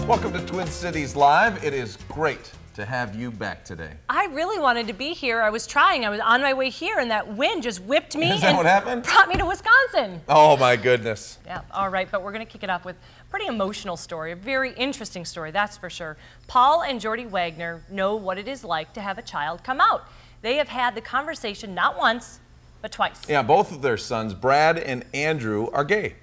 Welcome to Twin Cities Live. It is great to have you back today. I really wanted to be here. I was trying. I was on my way here, and that wind just whipped me Is that what happened? Brought me to Wisconsin. Oh, my goodness. Yeah, all right, but we're going to kick it off with a pretty emotional story, a very interesting story, that's for sure. Paul and Jordy Wagner know what it is like to have a child come out. They have had the conversation not once, but twice. Yeah, both of their sons, Brad and Andrew, are gay.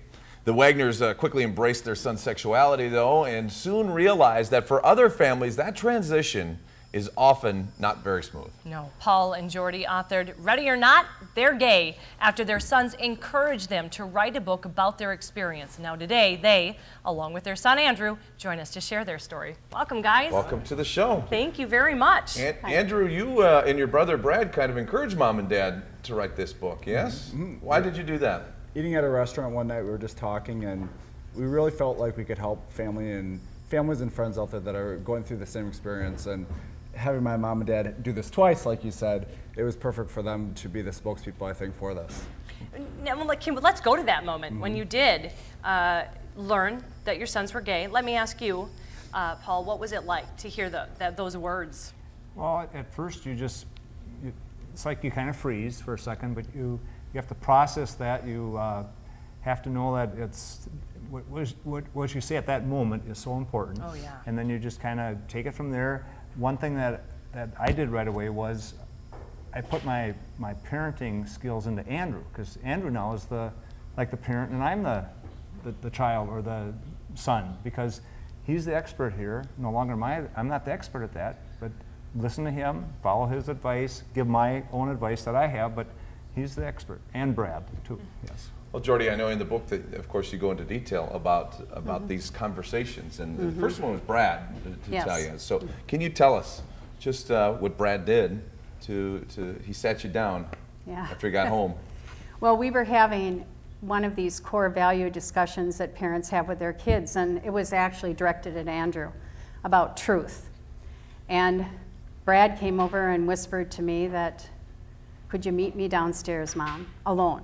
The Wagners quickly embraced their son's sexuality, though, and soon realized that for other families, that transition is often not very smooth. No, Paul and Jordy authored Ready or Not, They're Gay, after their sons encouraged them to write a book about their experience. Now today, they, along with their son Andrew, join us to share their story. Welcome, guys. Welcome to the show. Thank you very much. Andrew, you and your brother Brad kind of encouraged Mom and Dad to write this book, yes? Mm-hmm. Why did you do that? Eating at a restaurant one night, we were just talking, and we really felt like we could help families and friends out there that are going through the same experience. And having my mom and dad do this twice, like you said, it was perfect for them to be the spokespeople, I think, for this. Now, let's go to that moment when you did learn that your sons were gay. Let me ask you, Paul, what was it like to hear those words? Well, at first it's like you kind of freeze for a second, but you have to process that. You have to know that it's what you say at that moment is so important. Oh, yeah. And then you just kind of take it from there. One thing that I did right away was I put my parenting skills into Andrew, because Andrew now is the parent, and I'm the child or the son, because he's the expert here. No longer I'm not the expert at that, but listen to him, follow his advice, give my own advice that I have, but he's the expert, and Brad too. Yes. Well, Jordy, I know in the book that, of course, you go into detail about these conversations, and the first one was Brad to tell you. So, can you tell us just what Brad did he sat you down after he got home? Well, we were having one of these core value discussions that parents have with their kids, and it was actually directed at Andrew about truth. And Brad came over and whispered to me that, "Could you meet me downstairs, Mom, alone?"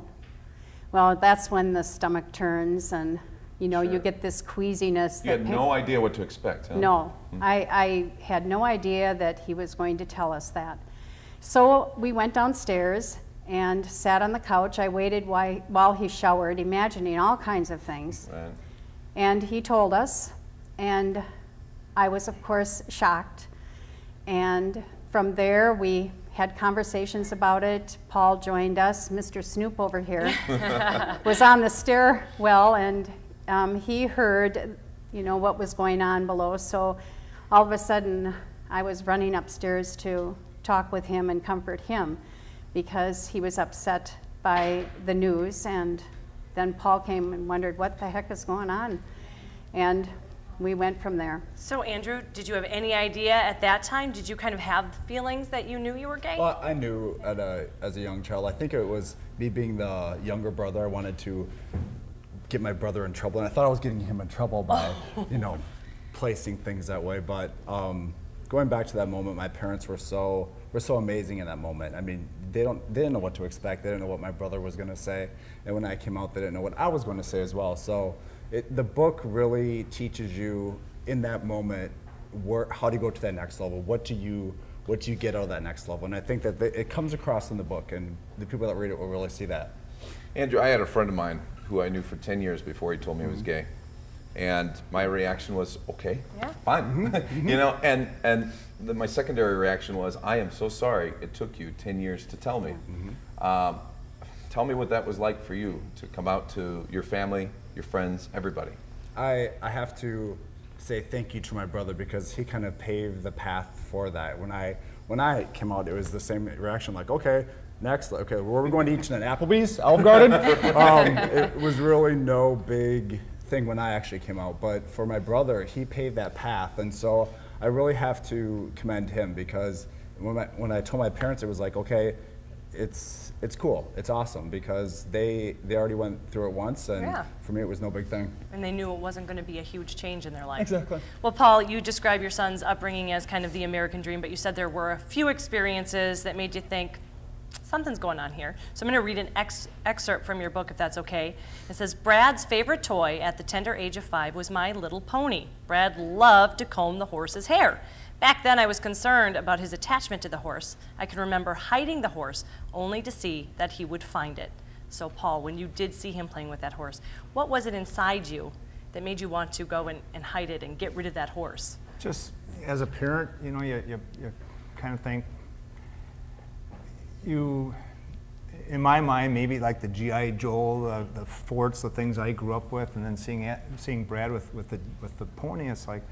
Well, that's when the stomach turns, and you get this queasiness. You had no idea what to expect, huh? No, I had no idea that he was going to tell us that. So we went downstairs and sat on the couch. I waited while he showered, imagining all kinds of things. Right. And he told us, and I was, of course, shocked. And from there, we had conversations about it. Paul joined us. Mr. Snoop over here was on the stairwell, and he heard, what was going on below. So all of a sudden, I was running upstairs to talk with him and comfort him, because he was upset by the news. And then Paul came and wondered what the heck is going on, and we went from there. So, Andrew, did you have any idea at that time? Did you kind of have feelings that you knew you were gay? Well, I knew as a young child. I think it was me being the younger brother. I wanted to get my brother in trouble, and I thought I was getting him in trouble by, placing things that way. But going back to that moment, my parents were so amazing in that moment. I mean, they didn't know what to expect. They didn't know what my brother was going to say, and when I came out, they didn't know what I was going to say as well. So the book really teaches you in that moment how to go to that next level. What do you get out of that next level? And I think that it comes across in the book, and the people that read it will really see that. Andrew, I had a friend of mine who I knew for 10 years before he told me he was gay. And my reaction was, okay, fine. And my secondary reaction was, I am so sorry it took you 10 years to tell me. Tell me what that was like for you to come out to your family, your friends, everybody. I have to say thank you to my brother, because he kind of paved the path for that. When I came out, it was the same reaction, like, okay, next, okay, where are we going to eat tonight? Applebee's? Olive Garden? It was really no big thing when I actually came out, but for my brother, he paved that path, and so I really have to commend him, because when I told my parents, it was like, okay, it's cool, it's awesome, because they already went through it once, and for me it was no big thing. And they knew it wasn't going to be a huge change in their life. Exactly. Well, Paul, you describe your son's upbringing as kind of the American dream, but you said there were a few experiences that made you think, Something's going on here. So I'm going to read an excerpt from your book, if that's okay. It says, Brad's favorite toy at the tender age of 5 was My Little Pony. Brad loved to comb the horse's hair. Back then, I was concerned about his attachment to the horse. I can remember hiding the horse only to see that he would find it. So Paul, when you did see him playing with that horse, what was it inside you that made you want to go and hide it and get rid of that horse? Just as a parent, you know, you kind of think, in my mind, maybe like the G.I. Joe, the forts, the things I grew up with, and then seeing Brad with the pony, it's like,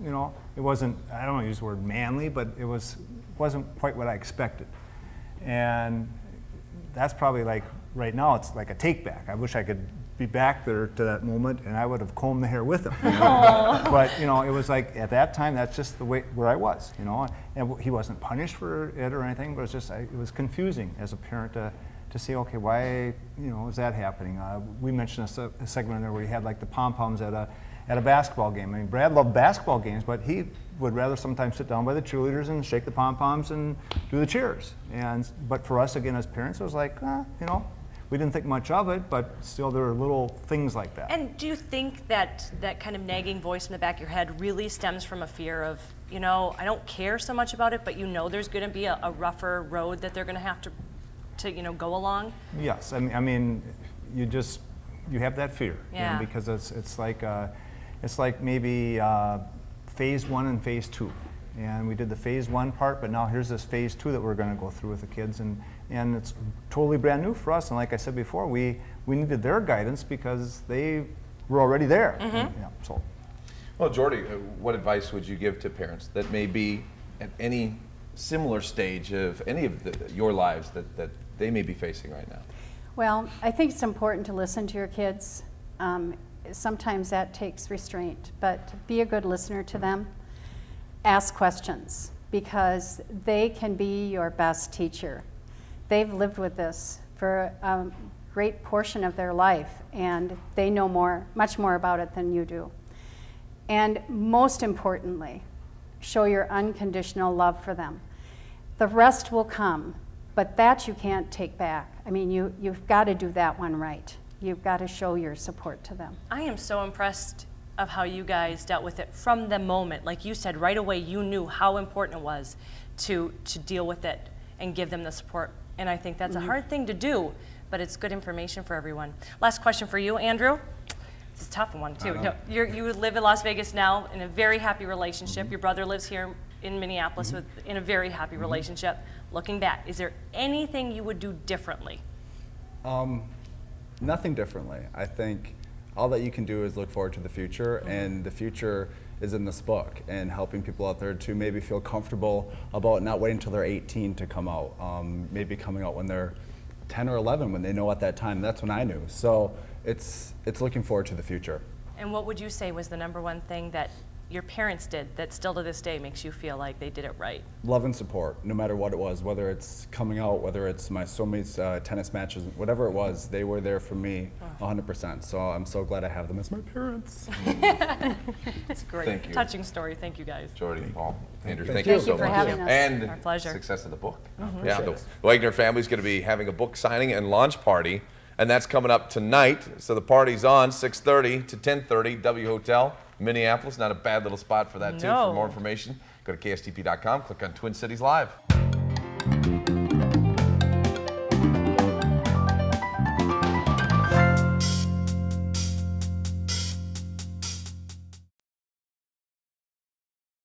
you know, it wasn't, I don't want to use the word manly, but it wasn't quite what I expected. And that's probably like, right now, it's like a take back. I wish I could be back there to that moment, and I would have combed the hair with him. You know? But you know, it was like at that time, that's just the way where I was. You know, and he wasn't punished for it or anything, but it was confusing as a parent to see, okay, why, you know, is that happening? We mentioned a segment in there where he had like the pom poms at a basketball game. I mean, Brad loved basketball games, but he would rather sometimes sit down by the cheerleaders and shake the pom poms and do the cheers. But for us, again, as parents, it was like, you know. We didn't think much of it, but still there were little things like that. And do you think that that kind of nagging voice in the back of your head really stems from a fear of, you know, I don't care so much about it, but you know there's going to be a rougher road that they're going to have to you know, go along? Yes, I mean, you have that fear, yeah. You know, because it's like maybe phase 1 and phase 2. And we did the phase 1 part, but now here's this phase 2 that we're going to go through with the kids, and it's totally brand new for us. And like I said before, we needed their guidance because they were already there. Mm-hmm. Yeah, so. Well, Jordy, what advice would you give to parents that may be at any similar stage of any of your lives that they may be facing right now? Well, I think it's important to listen to your kids. Sometimes that takes restraint, but be a good listener to them. Ask questions, because they can be your best teacher. They've lived with this for a great portion of their life, and they know much more about it than you do. And most importantly, show your unconditional love for them. The rest will come, but that you can't take back. I mean, you've got to do that one right. You've got to show your support to them. I am so impressed of how you guys dealt with it from the moment. Like you said, right away you knew how important it was to deal with it and give them the support. And I think that's a hard thing to do, but it's good information for everyone. Last question for you, Andrew. It's a tough one too. No, you live in Las Vegas now in a very happy relationship. Your brother lives here in Minneapolis in a very happy relationship. Looking back, is there anything you would do differently? Nothing differently. I think all that you can do is look forward to the future, and the future is in this book, and helping people out there to maybe feel comfortable about not waiting until they're 18 to come out, maybe coming out when they're 10 or 11, when they know at that time. That's when I knew. So it's looking forward to the future. And what would you say was the #1 thing that your parents did that still to this day makes you feel like they did it right? Love and support, no matter what it was, whether it's coming out, whether it's my soulmates, tennis matches, whatever it was, they were there for me 100%. So I'm so glad I have them as my parents. It's a great, Thank you. touching story. Thank you guys. Jordy, Paul, Andrew, thank you you so for much. having us. And Our pleasure. success of the book. Yeah, the Wagner family is going to be having a book signing and launch party, and that's coming up tonight. So the party's on 6:30 to 10:30, W Hotel, Minneapolis. Not a bad little spot for that too. No. For more information, go to KSTP.com, click on Twin Cities Live.